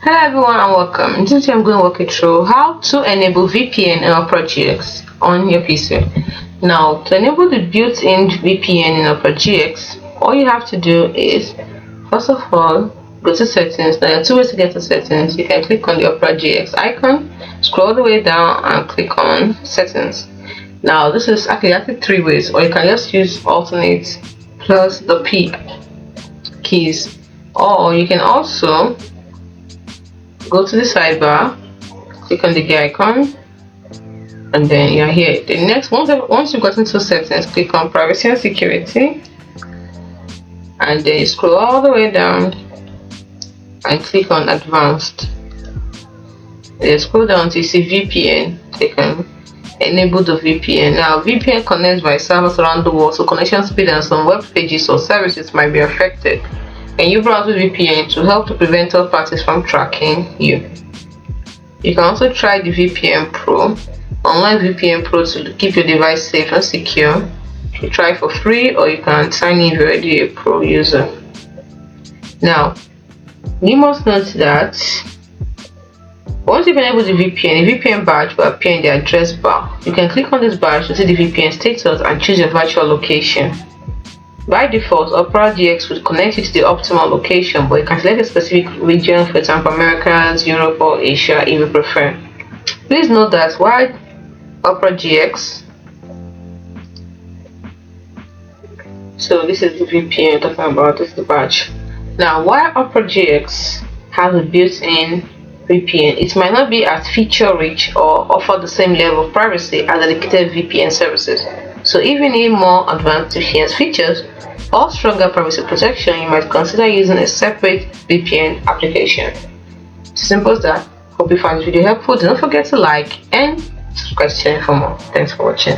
Hello everyone and welcome. Today I'm going to walk you through how to enable VPN in Opera GX on your PC. Now, to enable the built-in VPN in Opera GX, all you have to do is, first of all, go to settings. Now there are two ways to get to settings. You can click on the Opera GX icon, scroll all the way down and click on settings. Now this is actually three ways, or you can just use alternate plus the P keys, or you can also go to the sidebar, click on the gear icon, and then you're here. The next, once you've gotten to settings, click on privacy and security, and then you scroll all the way down and click on advanced. Then scroll down to see VPN. Click on enable the VPN. Now VPN connects by servers around the world, so connection speed and some web pages or services might be affected. And you browse with VPN to help to prevent third parties from tracking you. You can also try the VPN Pro, online VPN Pro, to keep your device safe and secure. You try for free, or you can sign in if you're already a pro user. Now, you must note that once you've enabled the VPN badge will appear in the address bar. You can click on this badge to see the VPN status and choose your virtual location. By default, Opera GX would connect you to the optimal location, but you can select a specific region, for example Americas, Europe, or Asia if you prefer. Please note that while Opera GX, so this is the VPN talking about, this is the badge. Now while Opera GX has a built-in VPN, it might not be as feature rich or offer the same level of privacy as dedicated VPN services. So if you need more advanced VPN features or stronger privacy protection, you might consider using a separate VPN application. Simple as that. Hope you found this video helpful. Do not forget to like and subscribe to the channel for more. Thanks for watching.